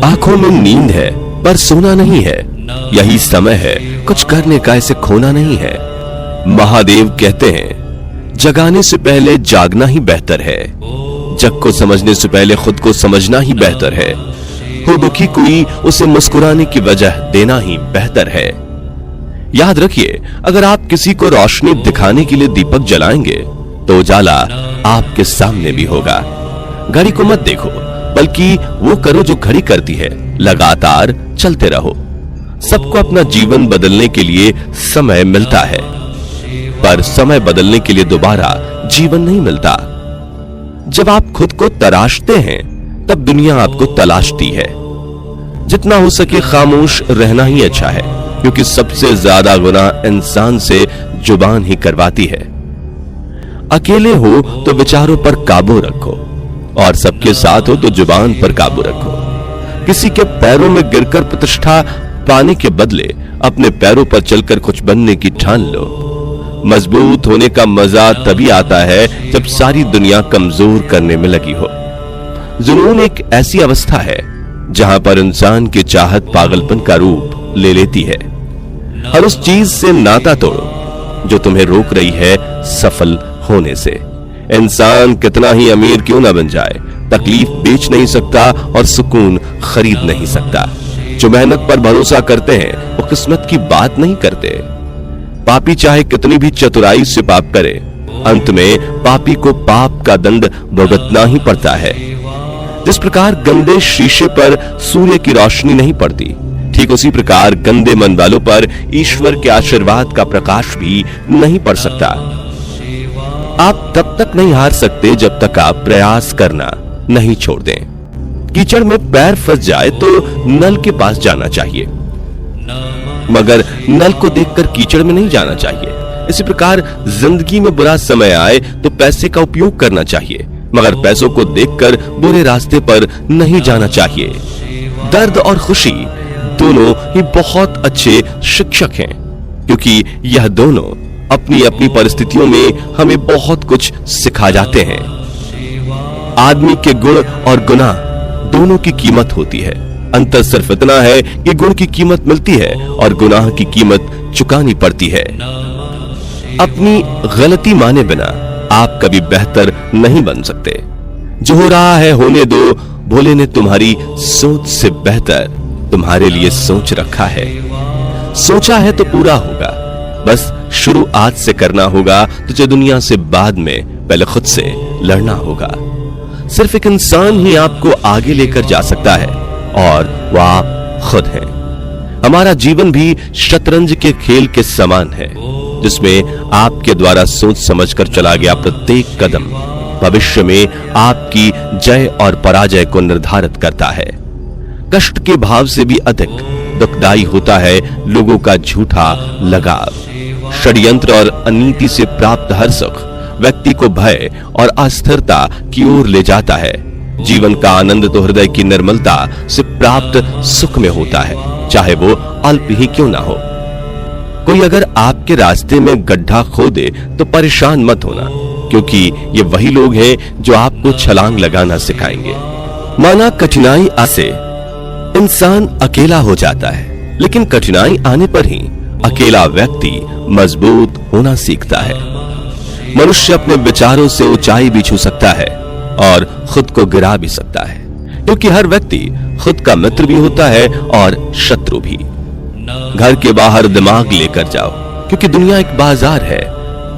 आंखों में नींद है पर सोना नहीं है, यही समय है कुछ करने का, इसे खोना नहीं है। महादेव कहते हैं जगाने से पहले जागना ही बेहतर है, जग को समझने से पहले खुद को समझना ही बेहतर है। हो दुखी कोई उसे मुस्कुराने की वजह देना ही बेहतर है। याद रखिए, अगर आप किसी को रोशनी दिखाने के लिए दीपक जलाएंगे तो उजाला आपके सामने भी होगा। घड़ी को मत देखो, बल्कि वो करो जो घड़ी करती है, लगातार चलते रहो। सबको अपना जीवन बदलने के लिए समय मिलता है, पर समय बदलने के लिए दोबारा जीवन नहीं मिलता। जब आप खुद को तराशते हैं तब दुनिया आपको तलाशती है। जितना हो सके खामोश रहना ही अच्छा है, क्योंकि सबसे ज्यादा गुनाह इंसान से जुबान ही करवाती है। अकेले हो तो विचारों पर काबू रखो, और सबके साथ हो तो जुबान पर काबू रखो। किसी के पैरों में गिरकर प्रतिष्ठा पाने के बदले अपने पैरों पर चलकर कुछ बनने की ठान लो। मजबूत होने का मजा तभी आता है जब सारी दुनिया कमजोर करने में लगी हो। जुनून एक ऐसी अवस्था है जहां पर इंसान की चाहत पागलपन का रूप ले लेती है। हर उस चीज से नाता तोड़ो जो तुम्हें रोक रही है सफल होने से। इंसान कितना ही अमीर क्यों ना बन जाए, तकलीफ बेच नहीं सकता और सुकून खरीद नहीं सकता। जो मेहनत पर भरोसा करते हैं वो किस्मत की बात नहीं करते। पापी चाहे कितनी भी चतुराई से पाप करे, अंत में पापी को पाप का दंड भुगतना ही पड़ता है। जिस प्रकार गंदे शीशे पर सूर्य की रोशनी नहीं पड़ती, ठीक उसी प्रकार गंदे मन वालों पर ईश्वर के आशीर्वाद का प्रकाश भी नहीं पड़ सकता। आप तब तक नहीं हार सकते जब तक आप प्रयास करना नहीं छोड़ दें। कीचड़ में पैर फंस जाए तो नल के पास जाना चाहिए, मगर नल को देखकर कीचड़ में नहीं जाना चाहिए। इसी प्रकार जिंदगी में बुरा समय आए तो पैसे का उपयोग करना चाहिए, मगर पैसों को देखकर बुरे रास्ते पर नहीं जाना चाहिए। दर्द और खुशी दोनों ही बहुत अच्छे शिक्षक हैं, क्योंकि यह दोनों अपनी अपनी परिस्थितियों में हमें बहुत कुछ सिखा जाते हैं। आदमी के गुण और गुनाह दोनों की कीमत होती है। अंतर सिर्फ इतना है कि गुण की कीमत मिलती है और गुनाह की कीमत चुकानी पड़ती है। अपनी गलती माने बिना आप कभी बेहतर नहीं बन सकते। जो हो रहा है होने दो, भोले ने तुम्हारी सोच से बेहतर तुम्हारे लिए सोच रखा है। सोचा है तो पूरा होगा, बस शुरू आज से करना होगा। तुझे दुनिया से बाद में पहले खुद से लड़ना होगा। सिर्फ एक इंसान ही आपको आगे लेकर जा सकता है, और वह आप खुद हैं। हमारा जीवन भी शतरंज के खेल के समान है, जिसमें आपके द्वारा सोच समझकर चला गया प्रत्येक कदम भविष्य में आपकी जय और पराजय को निर्धारित करता है। कष्ट के भाव से भी अधिक दुखदायी होता है लोगों का झूठा लगाव। षड्यंत्र और अनीति से प्राप्त हर सुख व्यक्ति को भय और अस्थिरता की ओर ले जाता है। जीवन का आनंद तो हृदय की निर्मलता से प्राप्त सुख में होता है, चाहे वो अल्प ही क्यों ना हो। कोई अगर आपके रास्ते में गड्ढा खोदे तो परेशान मत होना, क्योंकि ये वही लोग हैं जो आपको छलांग लगाना सिखाएंगे। माना कठिनाई आसे इंसान अकेला हो जाता है, लेकिन कठिनाई आने पर ही अकेला व्यक्ति मजबूत होना सीखता है। मनुष्य अपने विचारों से ऊंचाई भी छू सकता है और खुद को गिरा भी सकता है, क्योंकि हर व्यक्ति खुद का मित्र भी होता है और शत्रु भी। घर के बाहर दिमाग लेकर जाओ, क्योंकि दुनिया एक बाजार है,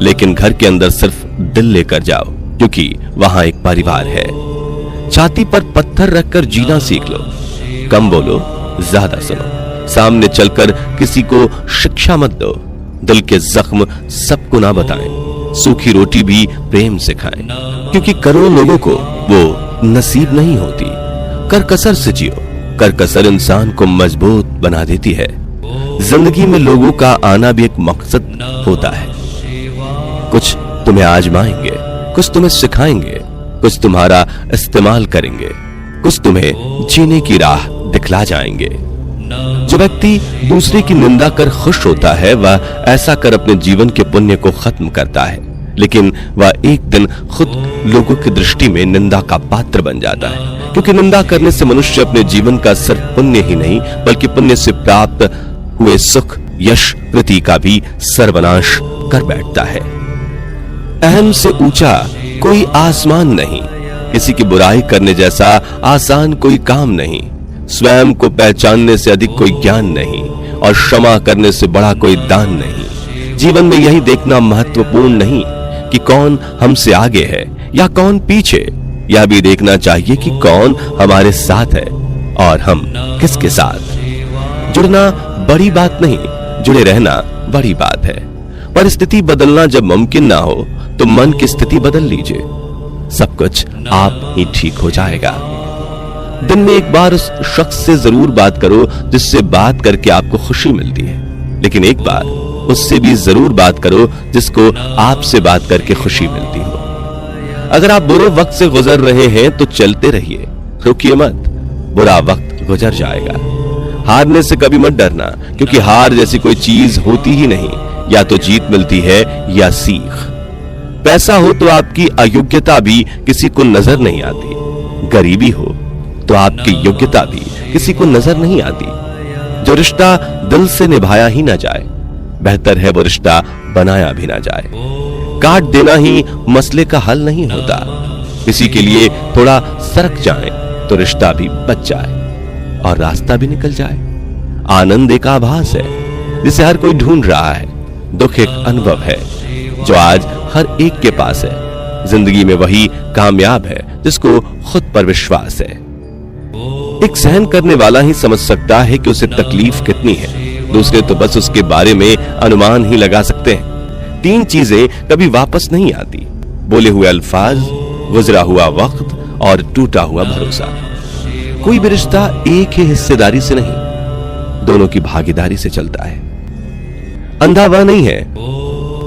लेकिन घर के अंदर सिर्फ दिल लेकर जाओ, क्योंकि वहां एक परिवार है। छाती पर पत्थर रखकर जीना सीख लो, कम बोलो ज्यादा सुनो। सामने चलकर किसी को शिक्षा मत दो, दिल के जख्म सबको ना बताएं। सूखी रोटी भी प्रेम से खाएं, क्योंकि करोड़ों लोगों को वो नसीब नहीं होती। करकसर से जियो, करकसर इंसान को मजबूत बना देती है। जिंदगी में लोगों का आना भी एक मकसद होता है। कुछ तुम्हें आजमाएंगे, कुछ तुम्हें सिखाएंगे, कुछ तुम्हारा इस्तेमाल करेंगे, कुछ तुम्हें जीने की राह दिखला जाएंगे। जो व्यक्ति दूसरे की निंदा कर खुश होता है, वह ऐसा कर अपने जीवन के पुण्य को खत्म करता है, लेकिन वह एक दिन खुद लोगों की दृष्टि में निंदा का पात्र बन जाता है, क्योंकि निंदा करने से मनुष्य अपने जीवन का सिर्फ पुण्य ही नहीं बल्कि पुण्य से प्राप्त हुए सुख, यश, कृति का भी सर्वनाश कर बैठता है। अहम से ऊंचा कोई आसमान नहीं, किसी की बुराई करने जैसा आसान कोई काम नहीं, स्वयं को पहचानने से अधिक कोई ज्ञान नहीं और क्षमा करने से बड़ा कोई दान नहीं। जीवन में यही देखना महत्वपूर्ण नहीं कि कौन हमसे आगे है या कौन पीछे, यह भी देखना चाहिए कि कौन हमारे साथ है और हम किसके साथ। जुड़ना बड़ी बात नहीं, जुड़े रहना बड़ी बात है। परिस्थिति बदलना जब मुमकिन ना हो तो मन की स्थिति बदल लीजिए, सब कुछ आप ही ठीक हो जाएगा। दिन में एक बार उस शख्स से जरूर बात करो जिससे बात करके आपको खुशी मिलती है, लेकिन एक बार उससे भी जरूर बात करो जिसको आपसे बात करके खुशी मिलती हो। अगर आप बुरे वक्त से गुजर रहे हैं तो चलते रहिए, रुकिए मत, बुरा वक्त गुजर जाएगा। हारने से कभी मत डरना, क्योंकि हार जैसी कोई चीज होती ही नहीं, या तो जीत मिलती है या सीख। पैसा हो तो आपकी अयोग्यता भी किसी को नजर नहीं आती, गरीबी हो तो आपकी योग्यता भी किसी को नजर नहीं आती। जो रिश्ता दिल से निभाया ही ना जाए, बेहतर है वो रिश्ता बनाया भी ना जाए। काट देना ही मसले का हल नहीं होता, किसी के लिए थोड़ा सरक जाए तो रिश्ता भी बच जाए और रास्ता भी निकल जाए। आनंद एक आभास है जिसे हर कोई ढूंढ रहा है, दुख एक अनुभव है जो आज हर एक के पास है। जिंदगी में वही कामयाब है जिसको खुद पर विश्वास है। एक सहन करने वाला ही समझ सकता है कि उसे तकलीफ कितनी है, दूसरे तो बस उसके बारे में अनुमान ही लगा सकते हैं। तीन चीजें कभी वापस नहीं आती, बोले हुए अल्फाज, गुजरा हुआ वक्त और टूटा हुआ भरोसा। कोई भी रिश्ता एक ही हिस्सेदारी से नहीं, दोनों की भागीदारी से चलता है। अंधा वह नहीं है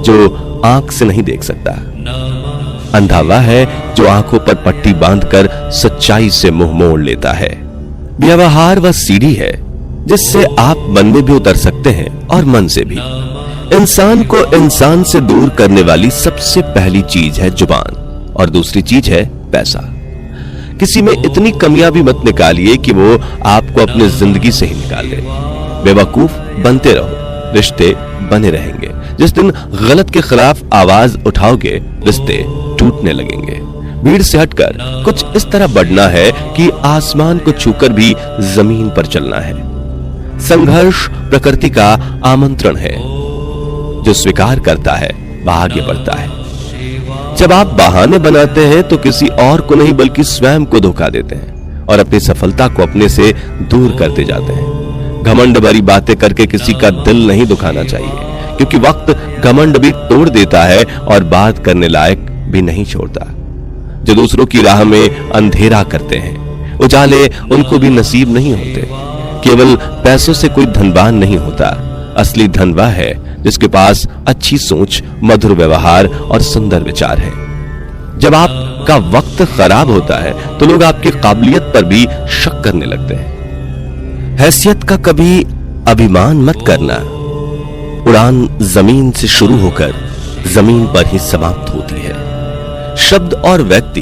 जो आंख से नहीं देख सकता, अंधा वह है जो आंखों पर पट्टी बांधकर सच्चाई से मुंह मोड़ लेता है। व्यवहार वह सीढ़ी है जिससे आप मन में भी उतर सकते हैं और मन से भी। इंसान को इंसान से दूर करने वाली सबसे पहली चीज है जुबान और दूसरी चीज है पैसा। किसी में इतनी कमियां भी मत निकालिए कि वो आपको अपनी जिंदगी से ही निकाल दे। बेवकूफ बनते रहो, रिश्ते बने रहेंगे। जिस दिन गलत के खिलाफ आवाज उठाओगे, रिश्ते टूटने लगेंगे। भीड़ से हटकर कुछ इस तरह बढ़ना है कि आसमान को छूकर भी जमीन पर चलना है। संघर्ष प्रकृति का आमंत्रण है, जो स्वीकार करता है वह आगे बढ़ता है। जब आप बहाने बनाते हैं तो किसी और को नहीं बल्कि स्वयं को धोखा देते हैं और अपनी सफलता को अपने से दूर करते जाते हैं। घमंड भरी बातें करके किसी का दिल नहीं दुखाना चाहिए, क्योंकि वक्त घमंड भी तोड़ देता है और बात करने लायक भी नहीं छोड़ता। जो दूसरों की राह में अंधेरा करते हैं, उजाले उनको भी नसीब नहीं होते। केवल पैसों से कोई धनवान नहीं होता, असली धन वह है जिसके पास अच्छी सोच, मधुर व्यवहार और सुंदर विचार है। जब आपका वक्त खराब होता है तो लोग आपकी काबिलियत पर भी शक करने लगते हैं। हैसियत का कभी अभिमान मत करना, उड़ान जमीन से शुरू होकर जमीन पर ही समाप्त होती है। शब्द और व्यक्ति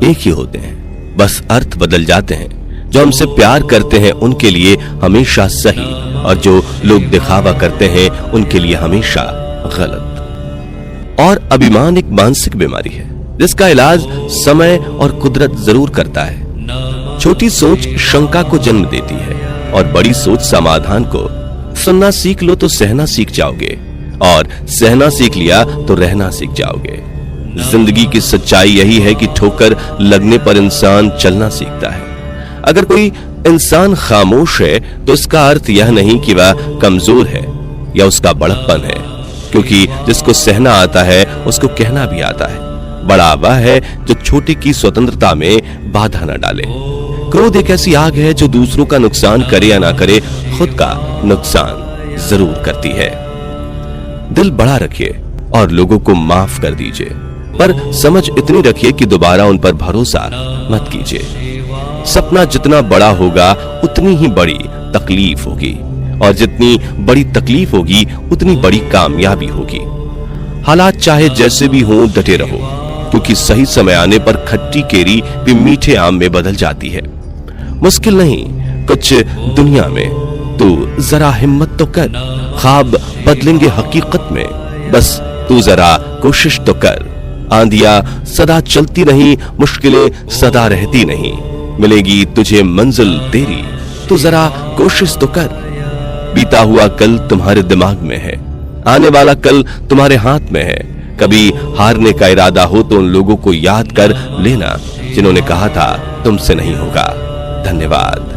एक ही होते हैं, बस अर्थ बदल जाते हैं। जो हमसे प्यार करते हैं उनके लिए हमेशा सही, और जो लोग दिखावा करते हैं उनके लिए हमेशा गलत। और अभिमान एक मानसिक बीमारी है जिसका इलाज समय और कुदरत जरूर करता है। छोटी सोच शंका को जन्म देती है और बड़ी सोच समाधान को। सुनना सीख लो तो सहना सीख जाओगे, और सहना सीख लिया तो रहना सीख जाओगे। जिंदगी की सच्चाई यही है कि ठोकर लगने पर इंसान चलना सीखता है। अगर कोई इंसान खामोश है तो इसका अर्थ यह नहीं कि वह कमजोर है या उसका बड़प्पन है, क्योंकि जिसको सहना आता है उसको कहना भी आता है। बड़ा वह है जो छोटे की स्वतंत्रता में बाधा न डाले। क्रोध एक ऐसी आग है जो दूसरों का नुकसान करे या ना करे, खुद का नुकसान जरूर करती है। दिल बड़ा रखिए और लोगों को माफ कर दीजिए, पर समझ इतनी रखिए कि दोबारा उन पर भरोसा मत कीजिए। सपना जितना बड़ा होगा उतनी ही बड़ी तकलीफ होगी, और जितनी बड़ी तकलीफ होगी उतनी बड़ी कामयाबी होगी। हालात चाहे जैसे भी हों, डटे रहो, क्योंकि सही समय आने पर खट्टी केरी भी मीठे आम में बदल जाती है। मुश्किल नहीं कुछ दुनिया में, तू जरा हिम्मत तो कर, ख्वाब बदलेंगे हकीकत में, बस तू जरा कोशिश तो कर। आंधियां सदा चलती नहीं, मुश्किलें सदा रहती नहीं, मिलेगी तुझे मंजिल तेरी, तू जरा कोशिश तो कर। बीता हुआ कल तुम्हारे दिमाग में है, आने वाला कल तुम्हारे हाथ में है। कभी हारने का इरादा हो तो उन लोगों को याद कर लेना जिन्होंने कहा था तुमसे नहीं होगा। धन्यवाद।